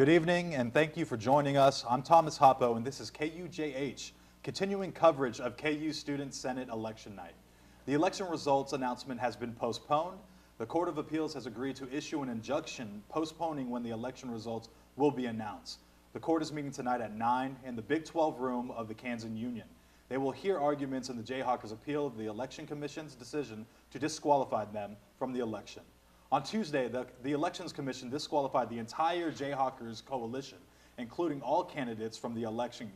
Good evening, and thank you for joining us. I'm Thomas Hoppo, and this is KUJH, continuing coverage of KU Student Senate Election Night. The election results announcement has been postponed. The Court of Appeals has agreed to issue an injunction postponing when the election results will be announced. The court is meeting tonight at 9 in the Big 12 room of the Kansan Union. They will hear arguments in the Jayhawkers' appeal of the Election Commission's decision to disqualify them from the election. On Tuesday, the Elections Commission disqualified the entire Jayhawkers coalition, including all candidates from the election.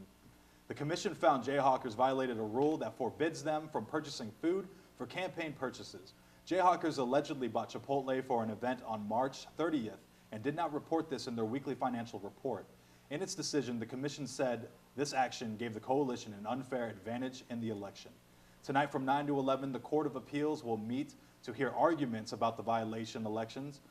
The commission found Jayhawkers violated a rule that forbids them from purchasing food for campaign purchases. Jayhawkers allegedly bought Chipotle for an event on March 30th and did not report this in their weekly financial report. In its decision, the commission said this action gave the coalition an unfair advantage in the election. Tonight from 9 to 11, the Court of Appeals will meet to hear arguments about the violation elections.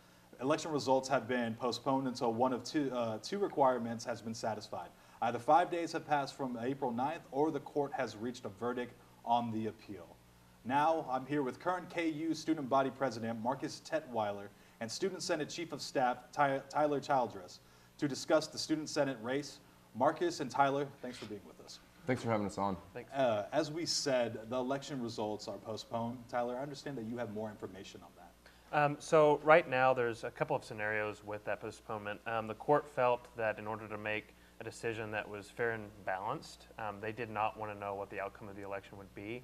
Election results have been postponed until one of two requirements has been satisfied. Either 5 days have passed from April 9th or the court has reached a verdict on the appeal. Now, I'm here with current KU Student Body President Marcus Tetweiler and Student Senate Chief of Staff Tyler Childress to discuss the Student Senate race. Marcus and Tyler, thanks for being with us. Thanks for having us on. Thanks. As we said, the election results are postponed. Tyler, I understand that you have more information on that. So right now there's a couple of scenarios with that postponement. The court felt that in order to make a decision that was fair and balanced, they did not want to know what the outcome of the election would be.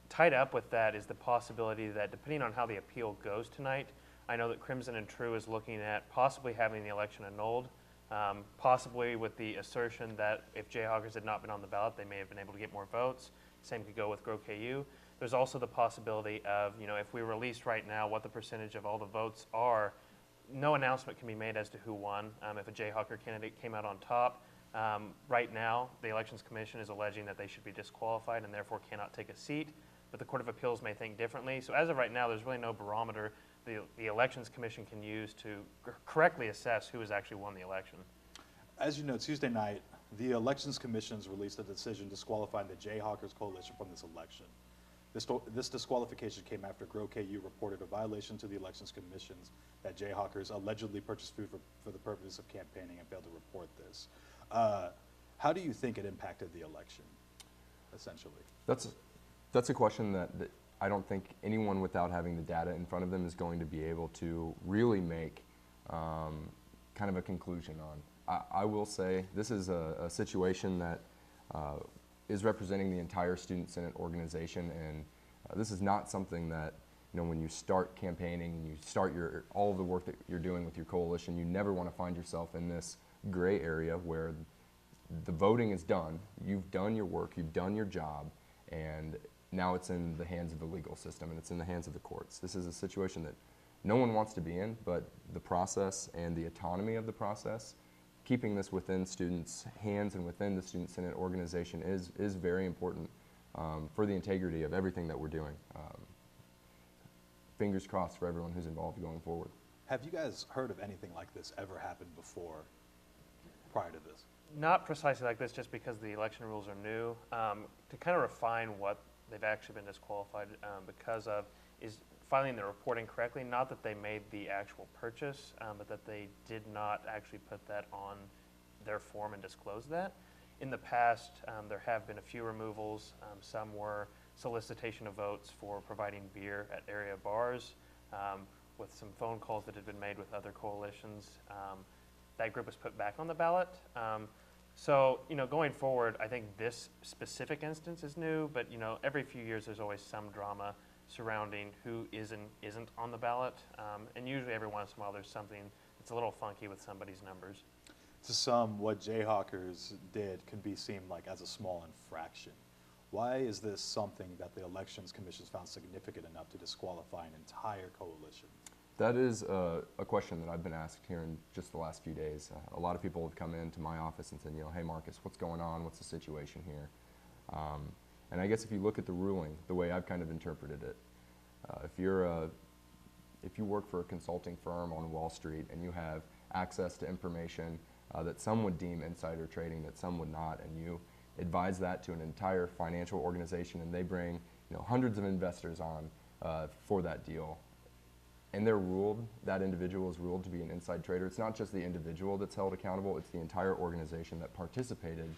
Tied up with that is the possibility that depending on how the appeal goes tonight, I know that Crimson and True is looking at possibly having the election annulled, possibly with the assertion that if Jayhawkers had not been on the ballot, they may have been able to get more votes. Same could go with Grow KU. There's also the possibility of, if we released right now what the percentage of all the votes are, no announcement can be made as to who won. If a Jayhawker candidate came out on top, right now the Elections Commission is alleging that they should be disqualified and therefore cannot take a seat, but the Court of Appeals may think differently. So as of right now, there's really no barometer the Elections Commission can use to correctly assess who has actually won the election. As you know, Tuesday night, the Elections Commission's released a decision disqualifying the Jayhawkers coalition from this election. This disqualification came after Grow KU reported a violation to the Elections Commissions that Jayhawkers allegedly purchased food for the purpose of campaigning and failed to report this. How do you think it impacted the election, essentially? That's a question that I don't think anyone without having the data in front of them is going to be able to really make kind of a conclusion on. I will say this is a situation that is representing the entire Student Senate organization, and this is not something that, when you start campaigning and you start all of the work that you're doing with your coalition, you never want to find yourself in this gray area where the voting is done, you've done your work, you've done your job, and now it's in the hands of the legal system and it's in the hands of the courts. This is a situation that no one wants to be in, but the process and the autonomy of the process, keeping this within students' hands and within the Student Senate organization is very important for the integrity of everything that we're doing. Fingers crossed for everyone who's involved going forward. Have you guys heard of anything like this ever happened before, prior to this? Not precisely like this, just because the election rules are new. To kind of refine what they've actually been disqualified because of is filing their reporting correctly. Not that they made the actual purchase, but that they did not actually put that on their form and disclose that. In the past, there have been a few removals. Some were solicitation of votes for providing beer at area bars, with some phone calls that had been made with other coalitions. That group was put back on the ballot. So, going forward, I think this specific instance is new, but, every few years there's always some drama surrounding who isn't on the ballot. And usually every once in a while there's something that's a little funky with somebody's numbers. To some, what Jayhawkers did could be seen like as a small infraction. Why is this something that the Elections Commission found significant enough to disqualify an entire coalition? That is a question that I've been asked here in just the last few days. A lot of people have come into my office and said, hey Marcus, what's going on? What's the situation here? And I guess if you look at the ruling, the way I've kind of interpreted it, if you work for a consulting firm on Wall Street and you have access to information that some would deem insider trading, that some would not, and you advise that to an entire financial organization and they bring hundreds of investors on for that deal, and they're ruled, that individual is ruled to be an inside trader. It's not just the individual that's held accountable, it's the entire organization that participated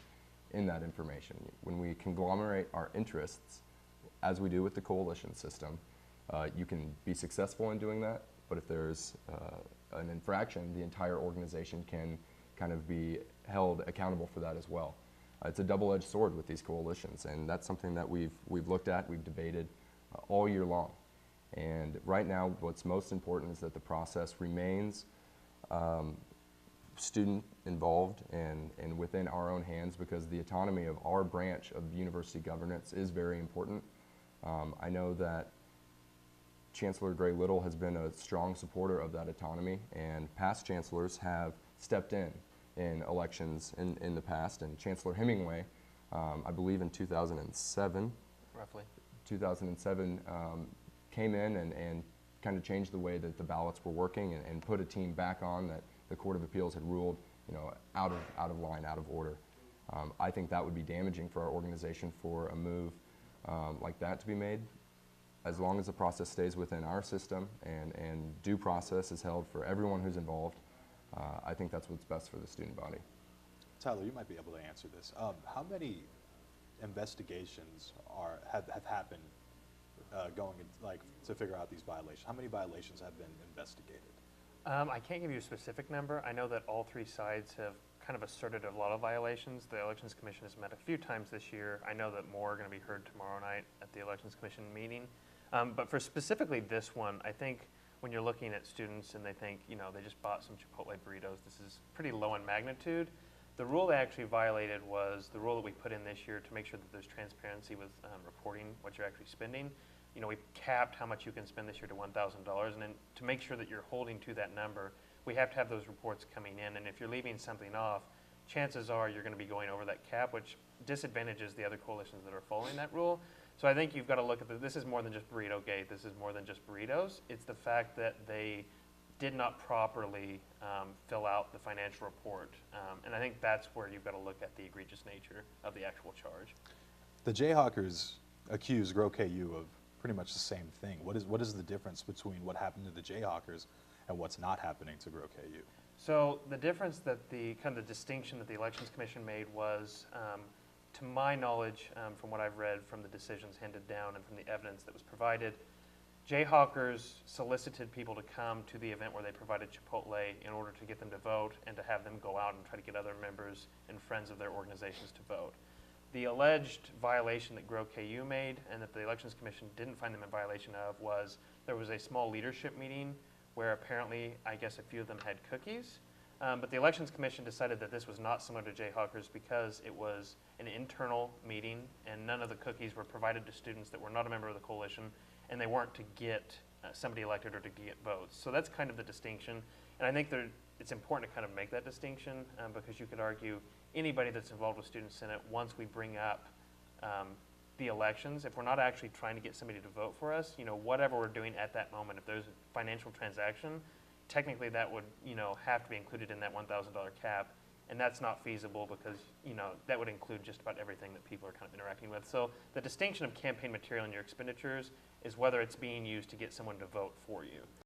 in that information. When we conglomerate our interests, as we do with the coalition system, you can be successful in doing that, but if there's an infraction, the entire organization can kind of be held accountable for that as well. It's a double-edged sword with these coalitions, and that's something that we've looked at, we've debated all year long. And right now, what's most important is that the process remains student involved and within our own hands, because the autonomy of our branch of university governance is very important. I know that Chancellor Gray Little has been a strong supporter of that autonomy, and past chancellors have stepped in elections in the past, and Chancellor Hemingway, I believe in 2007, Roughly. came in and kind of changed the way that the ballots were working and put a team back on that the Court of Appeals had ruled, out of line, out of order. I think that would be damaging for our organization for a move like that to be made. As long as the process stays within our system and due process is held for everyone who's involved, I think that's what's best for the student body. Tyler, you might be able to answer this. How many investigations have happened to figure out these violations? How many violations have been investigated? I can't give you a specific number. I know that all three sides have kind of asserted a lot of violations. The Elections Commission has met a few times this year. I know that more are going to be heard tomorrow night at the Elections Commission meeting. But for specifically this one, I think when you're looking at students and they think, they just bought some Chipotle burritos, this is pretty low in magnitude. The rule they actually violated was the rule that we put in this year to make sure that there's transparency with reporting what you're actually spending. We capped how much you can spend this year to $1,000, and then to make sure that you're holding to that number, we have to have those reports coming in, and if you're leaving something off, chances are you're going to be going over that cap, which disadvantages the other coalitions that are following that rule. So I think you've got to look at this is more than just Burrito Gate, this is more than just burritos. It's the fact that they did not properly fill out the financial report, and I think that's where you've got to look at the egregious nature of the actual charge. The Jayhawkers accuse Grow KU of pretty much the same thing. What is the difference between what happened to the Jayhawkers and what's not happening to Grow KU? So the difference that the distinction that the Elections Commission made was, to my knowledge, from what I've read from the decisions handed down and from the evidence that was provided, Jayhawkers solicited people to come to the event where they provided Chipotle in order to get them to vote and to have them go out and try to get other members and friends of their organizations to vote. The alleged violation that Grow KU made and that the Elections Commission didn't find them in violation of was there was a small leadership meeting where apparently, I guess a few of them had cookies, but the Elections Commission decided that this was not similar to Jayhawkers because it was an internal meeting and none of the cookies were provided to students that were not a member of the coalition, and they weren't to get somebody elected or to get votes. So that's kind of the distinction, and I think it's important to kind of make that distinction because you could argue anybody that's involved with Student Senate, once we bring up the elections, if we're not actually trying to get somebody to vote for us, whatever we're doing at that moment, if there's a financial transaction, technically that would, have to be included in that $1,000 cap, and that's not feasible because, that would include just about everything that people are kind of interacting with. So the distinction of campaign material in your expenditures is whether it's being used to get someone to vote for you.